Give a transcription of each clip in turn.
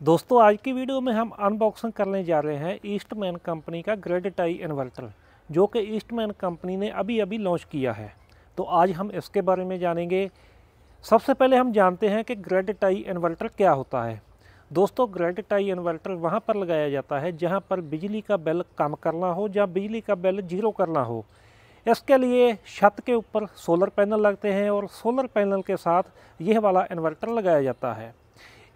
दोस्तों आज की वीडियो में हम अनबॉक्सिंग करने जा रहे हैं ईस्टमैन कंपनी का ग्रिड टाई इन्वर्टर, जो कि ईस्टमैन कंपनी ने अभी अभी लॉन्च किया है। तो आज हम इसके बारे में जानेंगे। सबसे पहले हम जानते हैं कि ग्रिड टाई इन्वर्टर क्या होता है। दोस्तों, ग्रिड टाई इन्वर्टर वहाँ पर लगाया जाता है जहाँ पर बिजली का बिल कम करना हो, जहाँ बिजली का बिल जीरो करना हो। इसके लिए छत के ऊपर सोलर पैनल लगते हैं और सोलर पैनल के साथ यह वाला इन्वर्टर लगाया जाता है।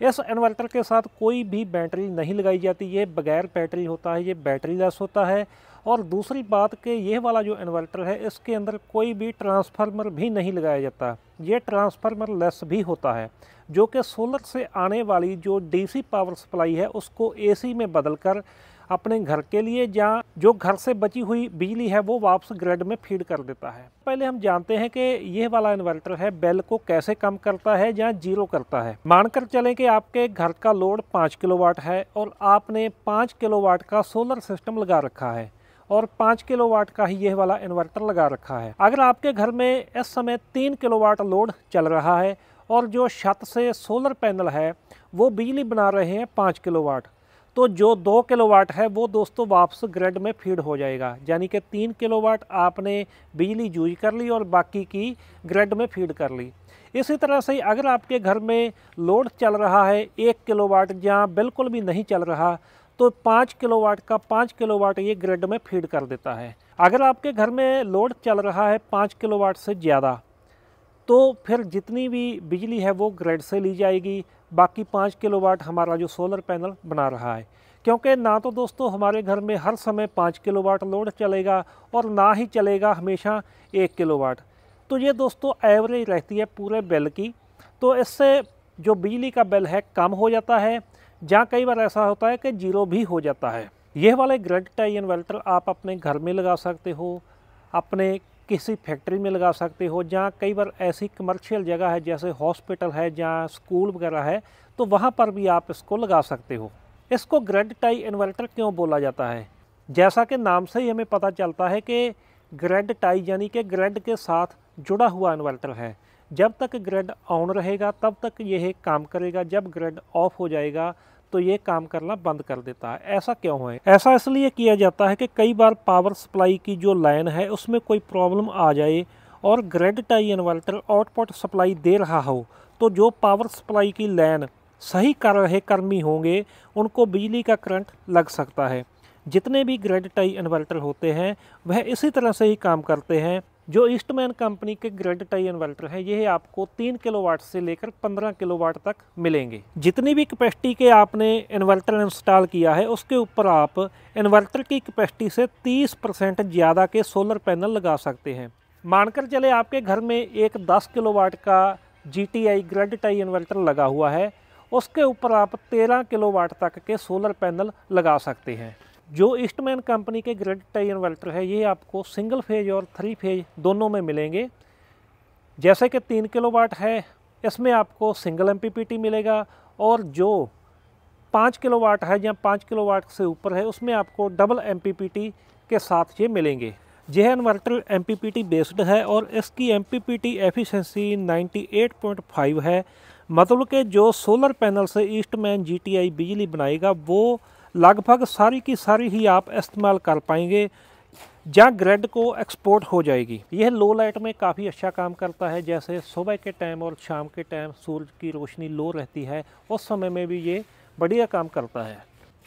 इस इन्वर्टर के साथ कोई भी बैटरी नहीं लगाई जाती, ये बगैर बैटरी होता है, ये बैटरी लेस होता है। और दूसरी बात कि यह वाला जो इन्वर्टर है इसके अंदर कोई भी ट्रांसफार्मर भी नहीं लगाया जाता, ये ट्रांसफार्मर लेस भी होता है, जो कि सोलर से आने वाली जो डीसी पावर सप्लाई है उसको एसी में बदलकर अपने घर के लिए या जो घर से बची हुई बिजली है वो वापस ग्रिड में फीड कर देता है। पहले हम जानते हैं कि यह वाला इन्वर्टर है बिल को कैसे कम करता है या जीरो करता है। मानकर चलें कि आपके घर का लोड 5 किलोवाट है और आपने 5 किलोवाट का सोलर सिस्टम लगा रखा है और 5 किलोवाट का ही यह वाला इन्वर्टर लगा रखा है। अगर आपके घर में इस समय 3 किलोवाट लोड चल रहा है और जो छत से सोलर पैनल है वो बिजली बना रहे हैं 5 किलोवाट, तो जो 2 किलोवाट है वो दोस्तों वापस ग्रिड में फीड हो जाएगा, यानी कि 3 किलोवाट आपने बिजली यूज कर ली और बाकी की ग्रिड में फीड कर ली। इसी तरह से अगर आपके घर में लोड चल रहा है 1 किलोवाट जहाँ बिल्कुल भी नहीं चल रहा, तो 5 किलोवाट का 5 किलोवाट ये ग्रिड में फीड कर देता है। अगर आपके घर में लोड चल रहा है 5 किलोवाट से ज़्यादा, तो फिर जितनी भी बिजली है वो ग्रिड से ली जाएगी, बाकी 5 किलोवाट हमारा जो सोलर पैनल बना रहा है। क्योंकि ना तो दोस्तों हमारे घर में हर समय 5 किलोवाट लोड चलेगा और ना ही चलेगा हमेशा 1 किलोवाट। तो ये दोस्तों एवरेज रहती है पूरे बिल की। तो इससे जो बिजली का बिल है कम हो जाता है, जहाँ कई बार ऐसा होता है कि जीरो भी हो जाता है। यह वाले ग्रिड टाई इन्वर्टर आप अपने घर में लगा सकते हो, अपने किसी फैक्ट्री में लगा सकते हो, जहाँ कई बार ऐसी कमर्शियल जगह है जैसे हॉस्पिटल है, जहाँ स्कूल वगैरह है, तो वहाँ पर भी आप इसको लगा सकते हो। इसको ग्रिड टाई इन्वर्टर क्यों बोला जाता है? जैसा कि नाम से ही हमें पता चलता है कि ग्रिड टाई यानी कि ग्रिड के साथ जुड़ा हुआ इन्वर्टर है। जब तक ग्रिड ऑन रहेगा तब तक यह काम करेगा, जब ग्रिड ऑफ हो जाएगा तो ये काम करना बंद कर देता है। ऐसा क्यों है? ऐसा इसलिए किया जाता है कि कई बार पावर सप्लाई की जो लाइन है उसमें कोई प्रॉब्लम आ जाए और grid tie inverter output supply दे रहा हो, तो जो पावर सप्लाई की लाइन सही कर रहे कर्मी होंगे उनको बिजली का करंट लग सकता है। जितने भी ग्रिड टाई इन्वर्टर होते हैं वह इसी तरह से ही काम करते हैं। जो ईस्टमैन कंपनी के ग्रिड टाई इन्वर्टर है यह आपको 3 किलोवाट से लेकर 15 किलोवाट तक मिलेंगे। जितनी भी कैपेसिटी के आपने इन्वर्टर इंस्टॉल किया है उसके ऊपर आप इन्वर्टर की कैपेसिटी से 30% ज़्यादा के सोलर पैनल लगा सकते हैं। मानकर चले आपके घर में एक 10 किलोवाट का GTI ग्रिड टाई इन्वर्टर लगा हुआ है, उसके ऊपर आप 13 किलोवाट तक के सोलर पैनल लगा सकते हैं। जो ईस्टमैन कंपनी के ग्रिड टाई इन्वर्टर है ये आपको सिंगल फेज और 3 फेज दोनों में मिलेंगे। जैसे कि 3 किलोवाट है इसमें आपको सिंगल MPPT मिलेगा, और जो 5 किलोवाट है या 5 किलोवाट से ऊपर है उसमें आपको डबल MPPT के साथ ये मिलेंगे। यह इन्वर्टर MPPT बेस्ड है और इसकी MPPT एफिशिएंसी 98.5 है। मतलब कि जो सोलर पैनल से ईस्टमैन GTI बिजली बनाएगा वो लगभग सारी की सारी ही आप इस्तेमाल कर पाएंगे, जहाँ ग्रिड को एक्सपोर्ट हो जाएगी। यह लो लाइट में काफ़ी अच्छा काम करता है, जैसे सुबह के टाइम और शाम के टाइम सूरज की रोशनी लो रहती है उस समय में भी ये बढ़िया काम करता है।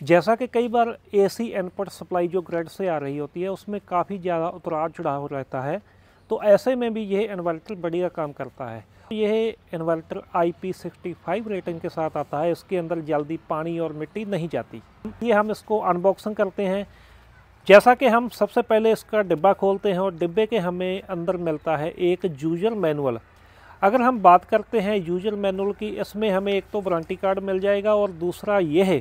जैसा कि कई बार AC इनपुट सप्लाई जो ग्रिड से आ रही होती है उसमें काफ़ी ज़्यादा उतार चढ़ाव रहता है, तो ऐसे में भी यह इन्वर्टर बढ़िया काम करता है। यह इन्वर्टर IP65 रेटिंग के साथ आता है, इसके अंदर जल्दी पानी और मिट्टी नहीं जाती। ये हम इसको अनबॉक्सिंग करते हैं। जैसा कि हम सबसे पहले इसका डिब्बा खोलते हैं और डिब्बे के हमें अंदर मिलता है एक यूजर मैनुअल। अगर हम बात करते हैं यूजर मैनुअल की, इसमें हमें एक तो वारंटी कार्ड मिल जाएगा और दूसरा यह है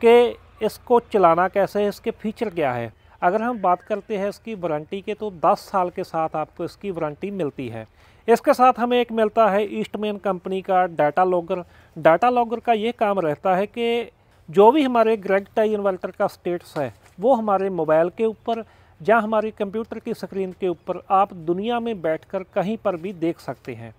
कि इसको चलाना कैसे है, इसके फीचर क्या है। अगर हम बात करते हैं इसकी वारंटी के, तो 10 साल के साथ आपको इसकी वारंटी मिलती है। इसके साथ हमें एक मिलता है ईस्टमैन कंपनी का डाटा लॉगर। डाटा लॉगर का ये काम रहता है कि जो भी हमारे ग्रिड टाई इन्वर्टर का स्टेटस है वो हमारे मोबाइल के ऊपर या हमारी कंप्यूटर की स्क्रीन के ऊपर आप दुनिया में बैठकर कहीं पर भी देख सकते हैं।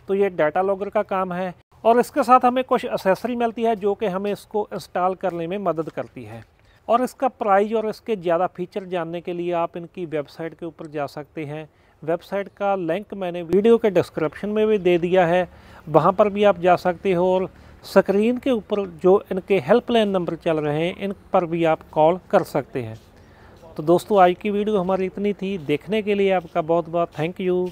तो ये डाटा लॉगर का काम है। और इसके साथ हमें कुछ एसेसरी मिलती है जो कि हमें इसको इंस्टॉल करने में मदद करती है। और इसका प्राइस और इसके ज़्यादा फीचर जानने के लिए आप इनकी वेबसाइट के ऊपर जा सकते हैं। वेबसाइट का लिंक मैंने वीडियो के डिस्क्रिप्शन में भी दे दिया है, वहाँ पर भी आप जा सकते हो। और स्क्रीन के ऊपर जो इनके हेल्पलाइन नंबर चल रहे हैं इन पर भी आप कॉल कर सकते हैं। तो दोस्तों आज की वीडियो हमारी इतनी थी। देखने के लिए आपका बहुत बहुत थैंक यू।